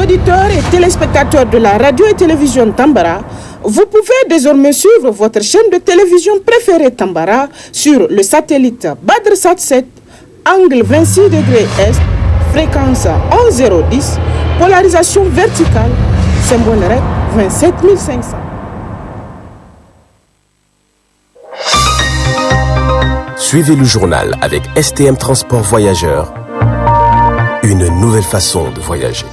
auditeurs et téléspectateurs de la radio et télévision Tambara, vous pouvez désormais suivre votre chaîne de télévision préférée Tambara sur le satellite BadrSat 7, angle 26 degrés Est, fréquence 11010, polarisation verticale, symbole REC 27500. Suivez le journal avec STM Transport Voyageurs, une nouvelle façon de voyager.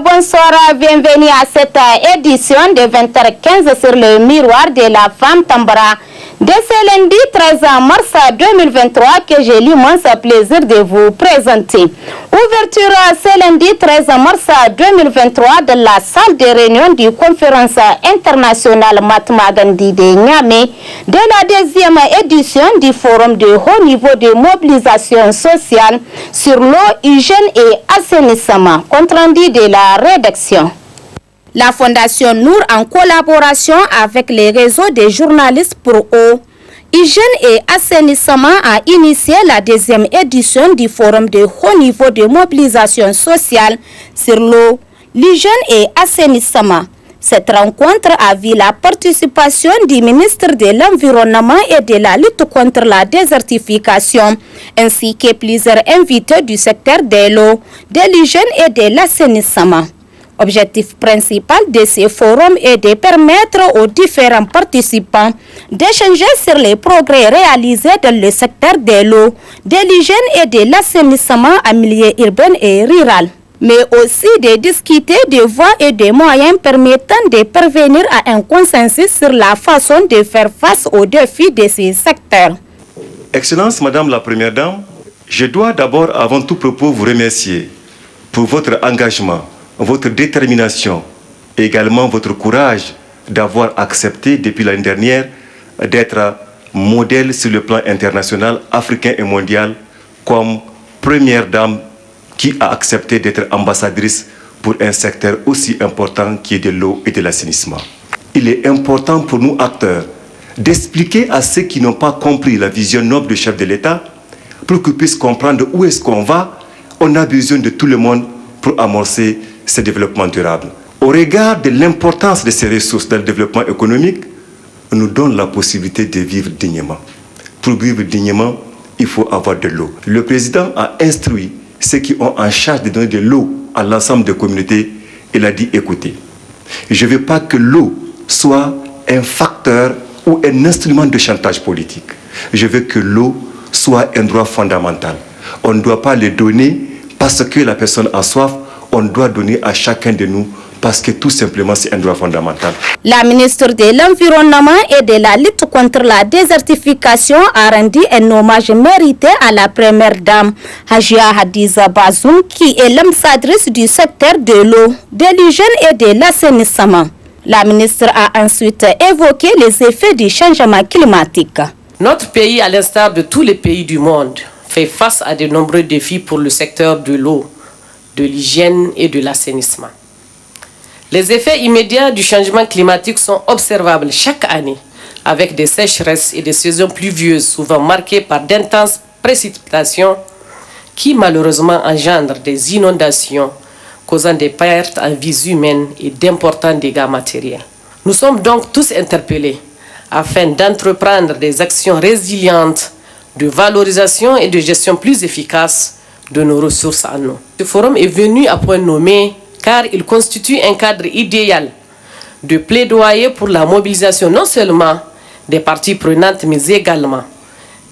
Bonsoir, bienvenue à cette édition de 20h15 sur le miroir de la femme Tambara. Dès ce lundi 13 mars 2023 que j'ai l'immense plaisir de vous présenter. Ouverture ce lundi 13 mars 2023 de la salle de réunion du conférence internationale Mahatma Gandhi de Niamey de la deuxième édition du forum de haut niveau de mobilisation sociale sur l'eau, hygiène et assainissement. Compte rendu de la rédaction. La Fondation Nour, en collaboration avec les réseaux des journalistes pour eau, hygiène et assainissement, a initié la deuxième édition du forum de haut niveau de mobilisation sociale sur l'eau, l'hygiène et assainissement. Cette rencontre a vu la participation du ministre de l'Environnement et de la lutte contre la désertification, ainsi que plusieurs invités du secteur de l'eau, de l'hygiène et de l'assainissement. Objectif principal de ce forum est de permettre aux différents participants d'échanger sur les progrès réalisés dans le secteur de l'eau, de l'hygiène et de l'assainissement en milieu urbain et rural, mais aussi de discuter des voies et des moyens permettant de parvenir à un consensus sur la façon de faire face aux défis de ces secteurs. Excellence, Madame la Première Dame, je dois d'abord, avant tout propos, vous remercier pour votre engagement, votre détermination et également votre courage d'avoir accepté depuis l'année dernière d'être modèle sur le plan international, africain et mondial comme première dame qui a accepté d'être ambassadrice pour un secteur aussi important qui est de l'eau et de l'assainissement. Il est important pour nous acteurs d'expliquer à ceux qui n'ont pas compris la vision noble du chef de l'État pour qu'ils puissent comprendre où est-ce qu'on va. On a besoin de tout le monde pour amorcer ce développement durable. Au regard de l'importance de ces ressources dans le développement économique, nous donne la possibilité de vivre dignement. Pour vivre dignement, il faut avoir de l'eau. Le président a instruit ceux qui ont en charge de donner de l'eau à l'ensemble des communautés. Il a dit, écoutez, je ne veux pas que l'eau soit un facteur ou un instrument de chantage politique. Je veux que l'eau soit un droit fondamental. On ne doit pas le donner parce que la personne a soif. On doit donner à chacun de nous parce que tout simplement c'est un droit fondamental. La ministre de l'Environnement et de la lutte contre la désertification a rendu un hommage mérité à la première dame, Hajia Hadiza Bazoum, qui est l'ambassadrice du secteur de l'eau, de l'hygiène et de l'assainissement. La ministre a ensuite évoqué les effets du changement climatique. Notre pays, à l'instar de tous les pays du monde, fait face à de nombreux défis pour le secteur de l'eau, de l'hygiène et de l'assainissement. Les effets immédiats du changement climatique sont observables chaque année, avec des sécheresses et des saisons pluvieuses souvent marquées par d'intenses précipitations qui malheureusement engendrent des inondations, causant des pertes en vies humaines et d'importants dégâts matériels. Nous sommes donc tous interpellés afin d'entreprendre des actions résilientes de valorisation et de gestion plus efficaces de nos ressources en eau. Ce forum est venu à point nommé car il constitue un cadre idéal de plaidoyer pour la mobilisation non seulement des parties prenantes mais également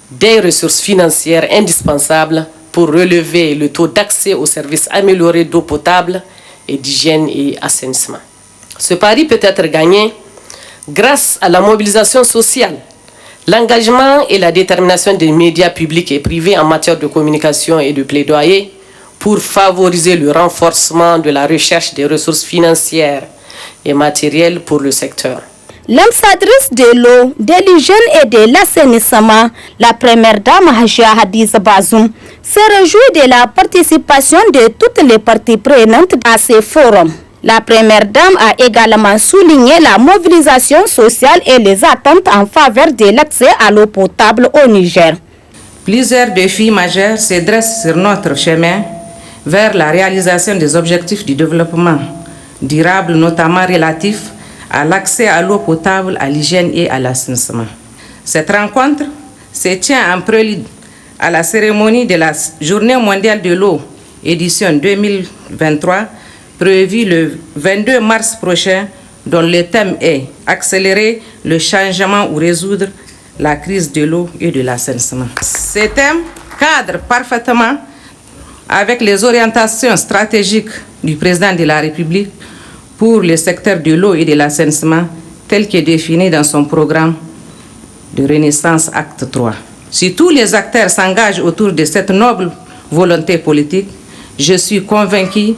des ressources financières indispensables pour relever le taux d'accès aux services améliorés d'eau potable et d'hygiène et assainissement. Ce pari peut être gagné grâce à la mobilisation sociale, l'engagement et la détermination des médias publics et privés en matière de communication et de plaidoyer pour favoriser le renforcement de la recherche des ressources financières et matérielles pour le secteur. L'ambassadrice de l'eau, de l'hygiène et de l'assainissement, la première dame Hajia Hadiza Bazoum, se réjouit de la participation de toutes les parties prenantes à ce forum. La première dame a également souligné la mobilisation sociale et les attentes en faveur de l'accès à l'eau potable au Niger. Plusieurs défis majeurs se dressent sur notre chemin vers la réalisation des objectifs du développement durable, notamment relatifs à l'accès à l'eau potable, à l'hygiène et à l'assainissement. Cette rencontre se tient en prélude à la cérémonie de la Journée mondiale de l'eau, édition 2023, prévue le 22 mars prochain, dont le thème est « Accélérer le changement ou résoudre la crise de l'eau et de l'assainissement ». Ce thème cadre parfaitement avec les orientations stratégiques du président de la République pour le secteur de l'eau et de l'assainissement, tel que défini dans son programme de Renaissance Acte 3. Si tous les acteurs s'engagent autour de cette noble volonté politique, je suis convaincu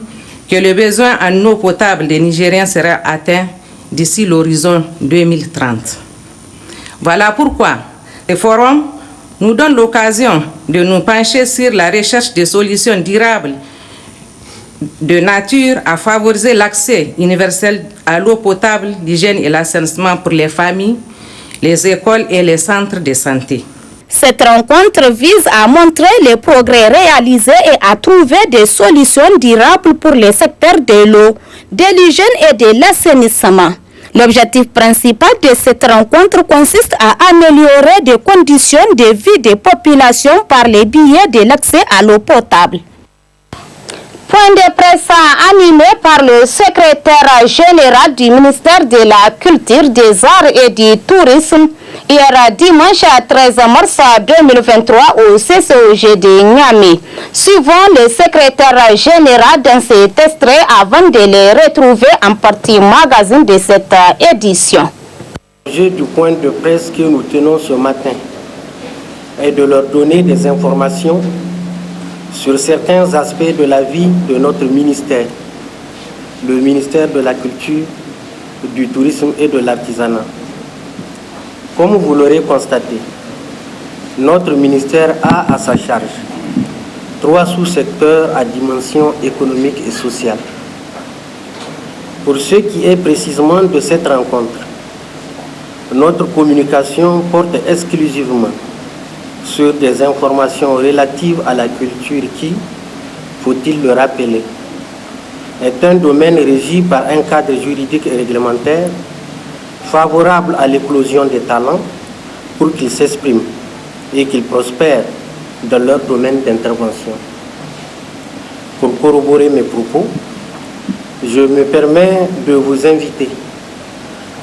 que le besoin en eau potable des Nigériens sera atteint d'ici l'horizon 2030. Voilà pourquoi ce forum nous donne l'occasion de nous pencher sur la recherche de solutions durables de nature à favoriser l'accès universel à l'eau potable, l'hygiène et l'assainissement pour les familles, les écoles et les centres de santé. Cette rencontre vise à montrer les progrès réalisés et à trouver des solutions durables pour les secteurs de l'eau, de l'hygiène et de l'assainissement. L'objectif principal de cette rencontre consiste à améliorer les conditions de vie des populations par le biais de l'accès à l'eau potable. Point de presse animé par le secrétaire général du ministère de la Culture, des Arts et du Tourisme hier dimanche 13 mars 2023 au CCOG de Niamey. Suivant le secrétaire général dans cet extrait avant de les retrouver en partie magazine de cette édition. L'objet du point de presse que nous tenons ce matin est de leur donner des informations sur certains aspects de la vie de notre ministère, le ministère de la Culture, du Tourisme et de l'Artisanat. Comme vous l'aurez constaté, notre ministère a à sa charge 3 sous-secteurs à dimension économique et sociale. Pour ce qui est précisément de cette rencontre, notre communication porte exclusivement sur des informations relatives à la culture qui, faut-il le rappeler, est un domaine régi par un cadre juridique et réglementaire favorable à l'éclosion des talents pour qu'ils s'expriment et qu'ils prospèrent dans leur domaine d'intervention. Pour corroborer mes propos, je me permets de vous inviter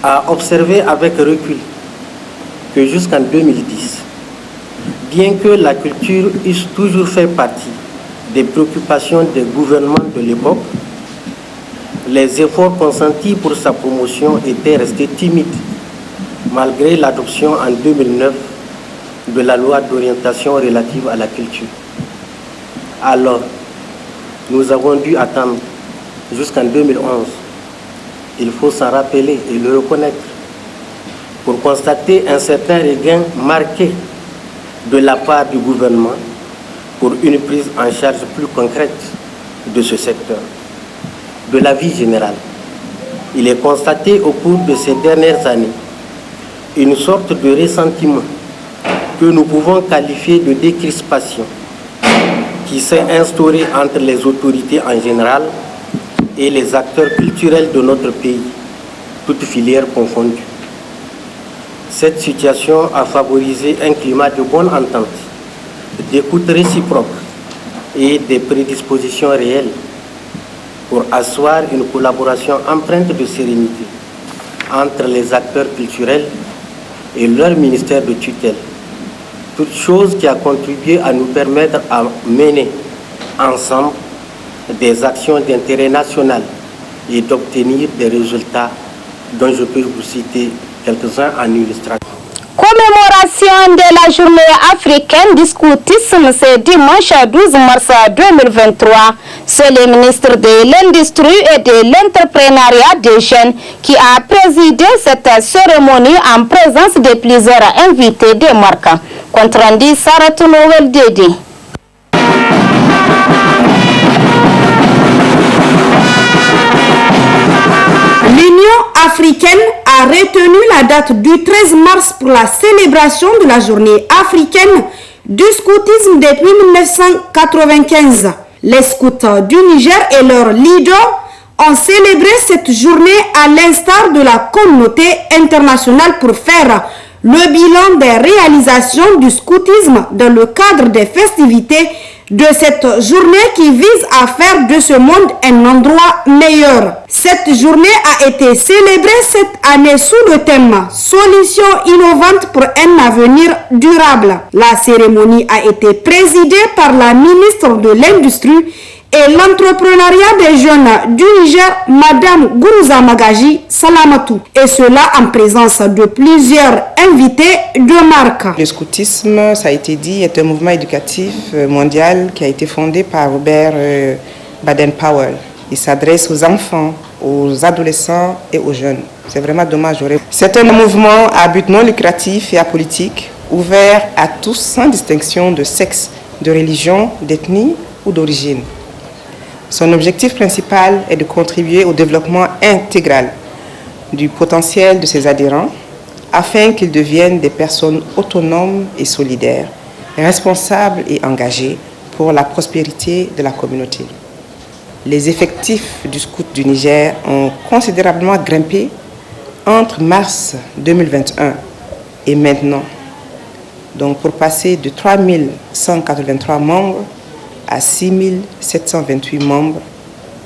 à observer avec recul que jusqu'en 2010, bien que la culture ait toujours fait partie des préoccupations des gouvernements de l'époque, les efforts consentis pour sa promotion étaient restés timides, malgré l'adoption en 2009 de la loi d'orientation relative à la culture. Alors, nous avons dû attendre jusqu'en 2011, il faut s'en rappeler et le reconnaître, pour constater un certain regain marqué de la part du gouvernement pour une prise en charge plus concrète de ce secteur. De la vie générale, il est constaté au cours de ces dernières années une sorte de ressentiment que nous pouvons qualifier de décrispation qui s'est instaurée entre les autorités en général et les acteurs culturels de notre pays, toutes filières confondues. Cette situation a favorisé un climat de bonne entente, d'écoute réciproque et des prédispositions réelles pour asseoir une collaboration empreinte de sérénité entre les acteurs culturels et leur ministère de tutelle, toute chose qui a contribué à nous permettre à mener ensemble des actions d'intérêt national et d'obtenir des résultats dont je peux vous citer quelques-uns en illustration. Commémoration de la journée africaine du scoutisme ce dimanche 12 mars 2023. C'est le ministre de l'Industrie et de l'Entrepreneuriat des Jeunes qui a présidé cette cérémonie en présence de plusieurs invités de marque. Compte rendu Saratou Noël Dédé. L'Union africaine a retenu la date du 13 mars pour la célébration de la journée africaine du scoutisme depuis 1995. Les scouts du Niger et leurs leaders ont célébré cette journée à l'instar de la communauté internationale pour faire le bilan des réalisations du scoutisme dans le cadre des festivités de cette journée qui vise à faire de ce monde un endroit meilleur. Cette journée a été célébrée cette année sous le thème « Solutions innovantes pour un avenir durable ». La cérémonie a été présidée par la ministre de l'Industrie et l'entrepreneuriat des jeunes du Niger, Madame Gourouza Magaji Salamatou, et cela en présence de plusieurs invités de marque. Le scoutisme, ça a été dit, est un mouvement éducatif mondial qui a été fondé par Robert Baden-Powell. Il s'adresse aux enfants, aux adolescents et aux jeunes. C'est vraiment dommage. C'est un mouvement à but non lucratif et apolitique, ouvert à tous sans distinction de sexe, de religion, d'ethnie ou d'origine. Son objectif principal est de contribuer au développement intégral du potentiel de ses adhérents afin qu'ils deviennent des personnes autonomes et solidaires, responsables et engagées pour la prospérité de la communauté. Les effectifs du Scout du Niger ont considérablement grimpé entre mars 2021 et maintenant, donc pour passer de 3183 membres à 6728 membres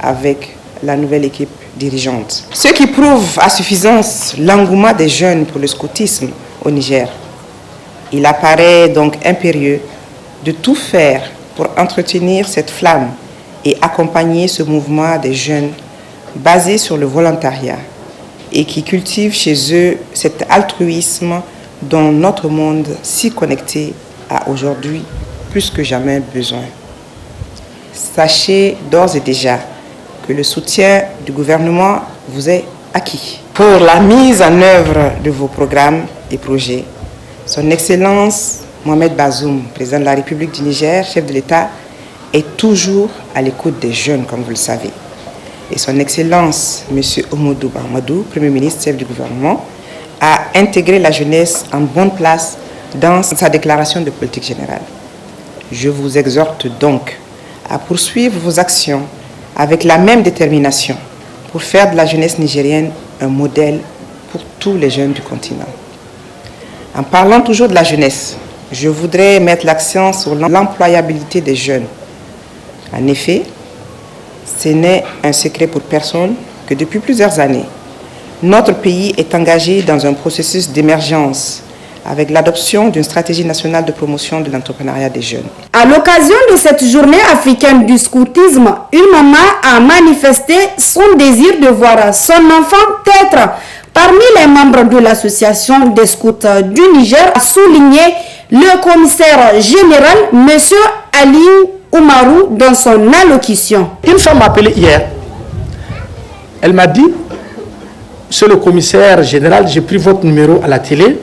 avec la nouvelle équipe dirigeante. Ce qui prouve à suffisance l'engouement des jeunes pour le scoutisme au Niger. Il apparaît donc impérieux de tout faire pour entretenir cette flamme et accompagner ce mouvement des jeunes basé sur le volontariat et qui cultive chez eux cet altruisme dont notre monde si connecté a aujourd'hui plus que jamais besoin. Sachez d'ores et déjà que le soutien du gouvernement vous est acquis. Pour la mise en œuvre de vos programmes et projets, Son Excellence Mohamed Bazoum, président de la République du Niger, chef de l'État, est toujours à l'écoute des jeunes, comme vous le savez. Et Son Excellence M. Oumoudou Amadou, Premier ministre, chef du gouvernement, a intégré la jeunesse en bonne place dans sa déclaration de politique générale. Je vous exhorte donc à poursuivre vos actions avec la même détermination pour faire de la jeunesse nigérienne un modèle pour tous les jeunes du continent. En parlant toujours de la jeunesse, je voudrais mettre l'accent sur l'employabilité des jeunes. En effet, ce n'est un secret pour personne que depuis plusieurs années, notre pays est engagé dans un processus d'émergence avec l'adoption d'une stratégie nationale de promotion de l'entrepreneuriat des jeunes. À l'occasion de cette journée africaine du scoutisme, une maman a manifesté son désir de voir son enfant être parmi les membres de l'association des scouts du Niger, a souligné le commissaire général, M. Aliou Oumarou, dans son allocution. Une femme m'a appelé hier. Elle m'a dit, Monsieur le commissaire général, j'ai pris votre numéro à la télé.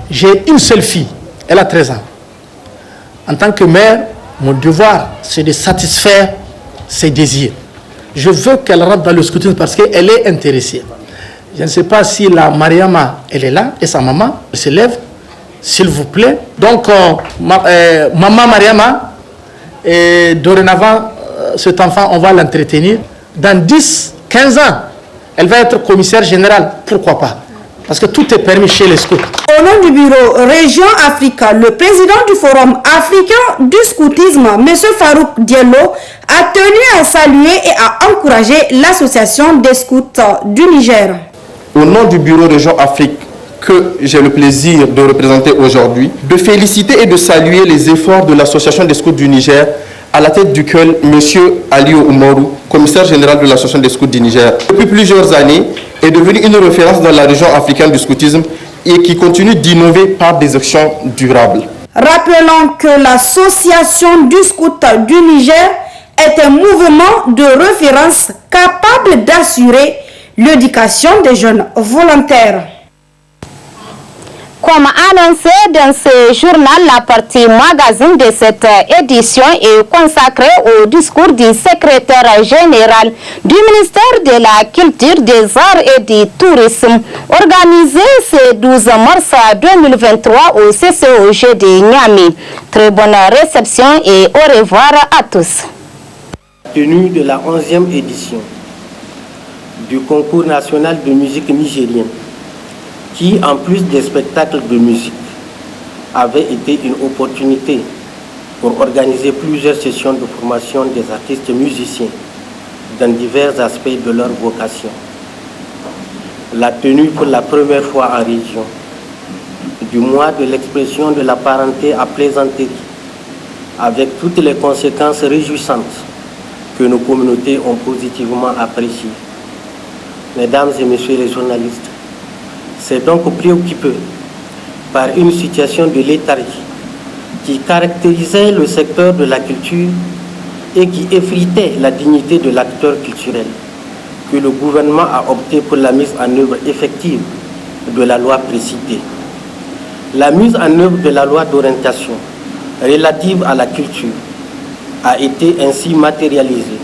J'ai une seule fille, elle a 13 ans. En tant que mère, mon devoir, c'est de satisfaire ses désirs. Je veux qu'elle rentre dans le scoutisme parce qu'elle est intéressée. Je ne sais pas si la Mariama, elle est là, et sa maman se lève, s'il vous plaît. Donc, maman Mariama, et dorénavant, cet enfant, on va l'entretenir. Dans 10, 15 ans, elle va être commissaire générale. Pourquoi pas? Parce que tout est permis chez les scouts. Au nom du bureau Région Afrique, le président du Forum africain du scoutisme, M. Farouk Diallo, a tenu à saluer et à encourager l'association des scouts du Niger. Au nom du bureau Région Afrique, que j'ai le plaisir de représenter aujourd'hui, de féliciter et de saluer les efforts de l'Association des scouts du Niger, à la tête duquel M. Aliou Oumarou, commissaire général de l'Association des scouts du Niger, depuis plusieurs années, est devenu une référence dans la région africaine du scoutisme et qui continue d'innover par des actions durables. Rappelons que l'Association du scout du Niger est un mouvement de référence capable d'assurer l'éducation des jeunes volontaires. Comme annoncé dans ce journal, la partie magazine de cette édition est consacrée au discours du secrétaire général du ministère de la Culture, des Arts et du Tourisme, organisé ce 12 mars 2023 au CCOG de Niamey. Très bonne réception et au revoir à tous. Tenue de la 11e édition du concours national de musique nigérienne, qui, en plus des spectacles de musique, avait été une opportunité pour organiser plusieurs sessions de formation des artistes musiciens dans divers aspects de leur vocation. La tenue pour la première fois en région du mois de l'expression de la parenté à plaisanterie, avec toutes les conséquences réjouissantes que nos communautés ont positivement appréciées. Mesdames et messieurs les journalistes, c'est donc préoccupé par une situation de léthargie qui caractérisait le secteur de la culture et qui effritait la dignité de l'acteur culturel que le gouvernement a opté pour la mise en œuvre effective de la loi précitée. La mise en œuvre de la loi d'orientation relative à la culture a été ainsi matérialisée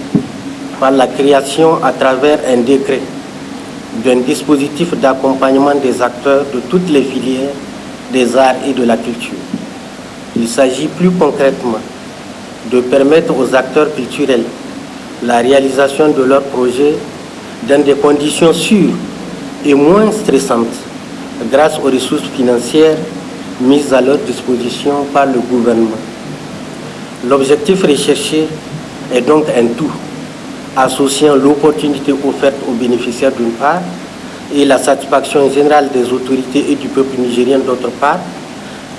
par la création à travers un décret d'un dispositif d'accompagnement des acteurs de toutes les filières des arts et de la culture. Il s'agit plus concrètement de permettre aux acteurs culturels la réalisation de leurs projets dans des conditions sûres et moins stressantes grâce aux ressources financières mises à leur disposition par le gouvernement. L'objectif recherché est donc un tout, associant l'opportunité offerte aux bénéficiaires d'une part et la satisfaction générale des autorités et du peuple nigérien d'autre part,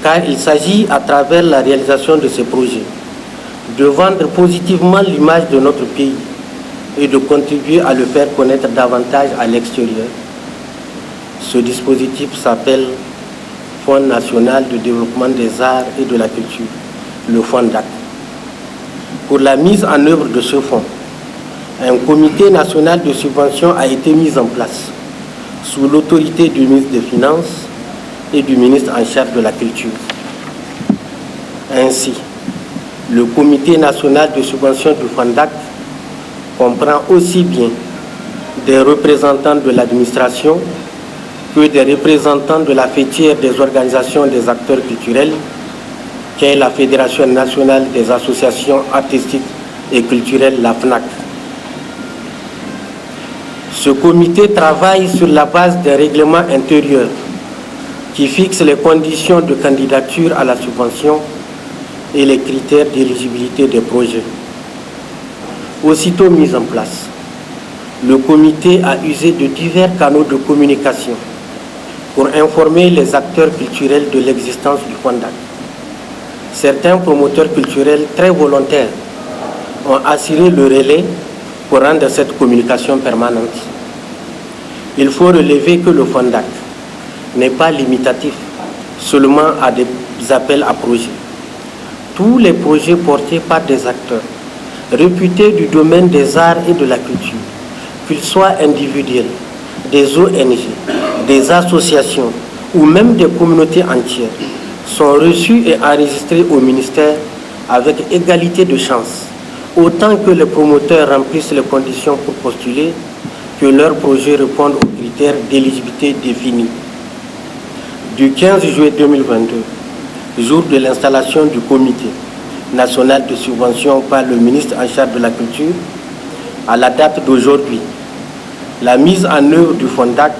car il s'agit, à travers la réalisation de ces projets, de vendre positivement l'image de notre pays et de contribuer à le faire connaître davantage à l'extérieur. Ce dispositif s'appelle Fonds national de développement des arts et de la culture, le FONDAC. Pour la mise en œuvre de ce fonds, un comité national de subvention a été mis en place sous l'autorité du ministre des Finances et du ministre en charge de la culture. Ainsi, le comité national de subvention du FONDAC comprend aussi bien des représentants de l'administration que des représentants de la fêtière des organisations des acteurs culturels, qu'est la Fédération nationale des associations artistiques et culturelles, la FNAC. Ce comité travaille sur la base des règlements intérieurs qui fixent les conditions de candidature à la subvention et les critères d'éligibilité des projets. Aussitôt mis en place, le comité a usé de divers canaux de communication pour informer les acteurs culturels de l'existence du FONDAC. Certains promoteurs culturels très volontaires ont assuré le relais pour rendre cette communication permanente. Il faut relever que le FONDAC n'est pas limitatif seulement à des appels à projets. Tous les projets portés par des acteurs réputés du domaine des arts et de la culture, qu'ils soient individuels, des ONG, des associations ou même des communautés entières, sont reçus et enregistrés au ministère avec égalité de chances, autant que les promoteurs remplissent les conditions pour postuler, que leurs projets répondent aux critères d'éligibilité définis. Du 15 juillet 2022, jour de l'installation du comité national de subvention par le ministre en charge de la culture, à la date d'aujourd'hui, la mise en œuvre du FONDAC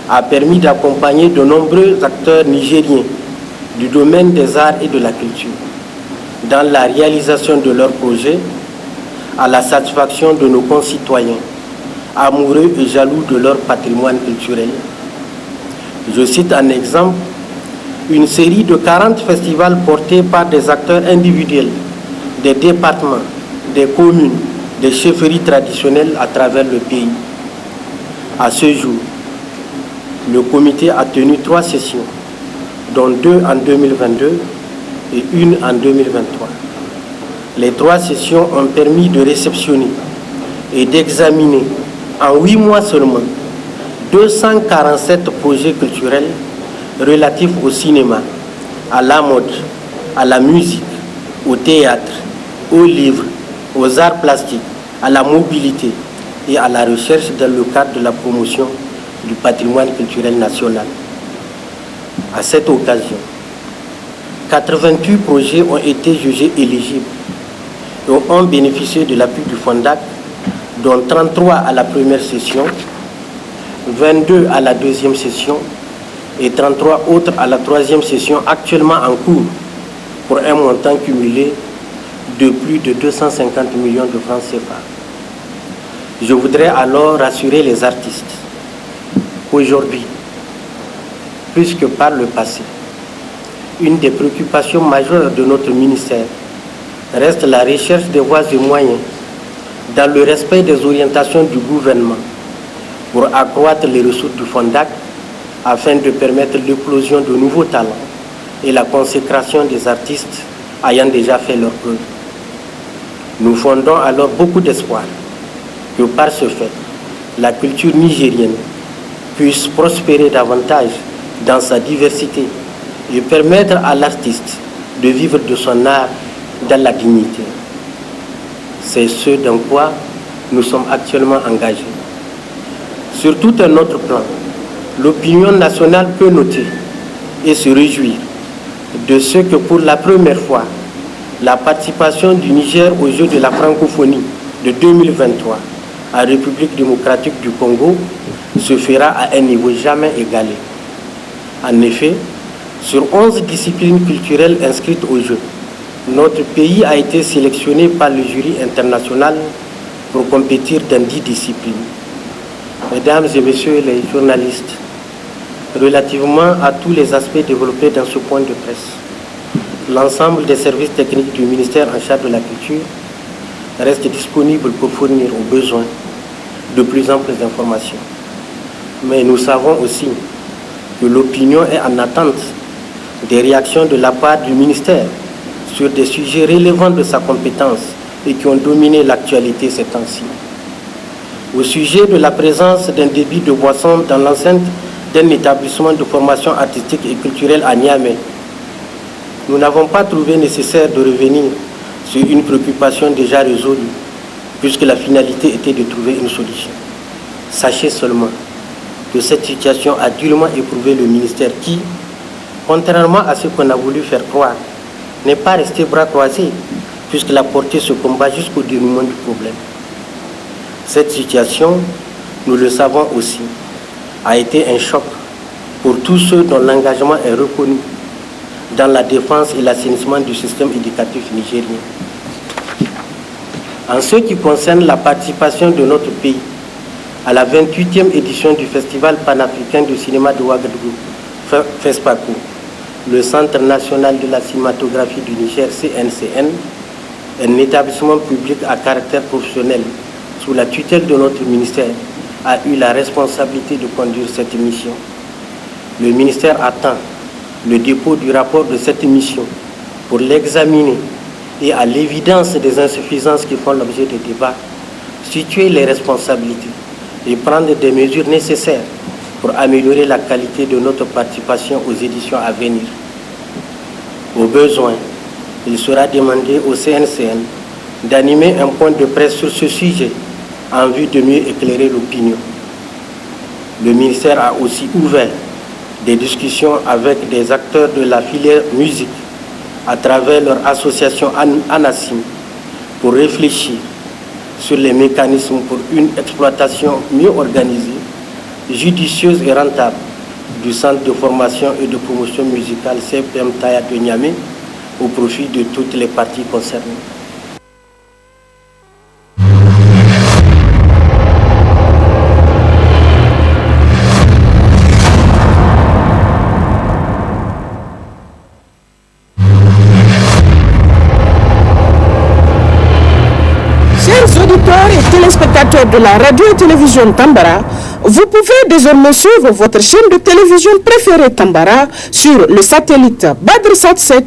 a permis d'accompagner de nombreux acteurs nigériens du domaine des arts et de la culture dans la réalisation de leurs projets à la satisfaction de nos concitoyens, amoureux et jaloux de leur patrimoine culturel. Je cite un exemple, une série de 40 festivals portés par des acteurs individuels, des départements, des communes, des chefferies traditionnelles à travers le pays. À ce jour, le comité a tenu 3 sessions, dont 2 en 2022 et 1 en 2023. Les 3 sessions ont permis de réceptionner et d'examiner en 8 mois seulement 247 projets culturels relatifs au cinéma, à la mode, à la musique, au théâtre, aux livres, aux arts plastiques, à la mobilité et à la recherche dans le cadre de la promotion du patrimoine culturel national. À cette occasion, 88 projets ont été jugés éligibles et ont bénéficié de l'appui du FONDAC, dont 33 à la première session, 22 à la deuxième session et 33 autres à la troisième session actuellement en cours, pour un montant cumulé de plus de 250 millions de francs CFA. Je voudrais alors rassurer les artistes qu'aujourd'hui, plus que par le passé, une des préoccupations majeures de notre ministère reste la recherche des voies et moyens dans le respect des orientations du gouvernement pour accroître les ressources du FONDAC afin de permettre l'éclosion de nouveaux talents et la consécration des artistes ayant déjà fait leur preuve. Nous fondons alors beaucoup d'espoir que par ce fait, la culture nigérienne puisse prospérer davantage dans sa diversité et permettre à l'artiste de vivre de son art dans la dignité. C'est ce dans quoi nous sommes actuellement engagés. Sur tout un autre plan, l'opinion nationale peut noter et se réjouir de ce que pour la première fois, la participation du Niger aux Jeux de la francophonie de 2023 en République démocratique du Congo se fera à un niveau jamais égalé. En effet, sur 11 disciplines culturelles inscrites aux Jeux, notre pays a été sélectionné par le jury international pour compétir dans 10 disciplines. Mesdames et messieurs les journalistes, relativement à tous les aspects développés dans ce point de presse, l'ensemble des services techniques du ministère en charge de la culture reste disponible pour fournir aux besoins de plus amples informations. Mais nous savons aussi que l'opinion est en attente des réactions de la part du ministère sur des sujets relevant de sa compétence et qui ont dominé l'actualité ces temps-ci. Au sujet de la présence d'un débit de boissons dans l'enceinte d'un établissement de formation artistique et culturelle à Niamey, nous n'avons pas trouvé nécessaire de revenir sur une préoccupation déjà résolue, puisque la finalité était de trouver une solution. Sachez seulement que cette situation a durement éprouvé le ministère qui, contrairement à ce qu'on a voulu faire croire, n'est pas resté bras croisés, puisqu'il a porté ce combat jusqu'au dénouement du problème. Cette situation, nous le savons aussi, a été un choc pour tous ceux dont l'engagement est reconnu dans la défense et l'assainissement du système éducatif nigérien. En ce qui concerne la participation de notre pays à la 28e édition du Festival panafricain du cinéma de Ouagadougou, FESPACO, le Centre national de la cinématographie du Niger, CNCN, un établissement public à caractère professionnel sous la tutelle de notre ministère, a eu la responsabilité de conduire cette mission. Le ministère attend le dépôt du rapport de cette mission pour l'examiner et, à l'évidence des insuffisances qui font l'objet des débats, situer les responsabilités et prendre des mesures nécessaires pour améliorer la qualité de notre participation aux éditions à venir. Au besoin, il sera demandé au CNCN d'animer un point de presse sur ce sujet en vue de mieux éclairer l'opinion. Le ministère a aussi ouvert des discussions avec des acteurs de la filière musique à travers leur association ANASIM pour réfléchir sur les mécanismes pour une exploitation mieux organisée, judicieuse et rentable du centre de formation et de promotion musicale CPM Taya de Niamey au profit de toutes les parties concernées. téléspectateurs de la radio et télévision Tambara, vous pouvez désormais suivre votre chaîne de télévision préférée Tambara sur le satellite BadrSat 7,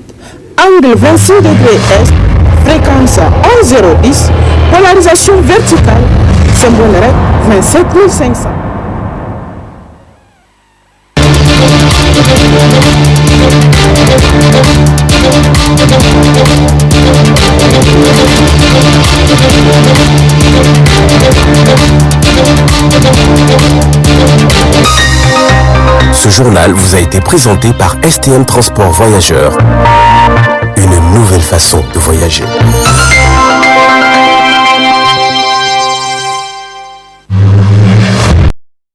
angle 26 degrés Est, fréquence 11010, polarisation verticale, symbole REC 27500. Ce journal vous a été présenté par STM Transport Voyageurs. Une nouvelle façon de voyager.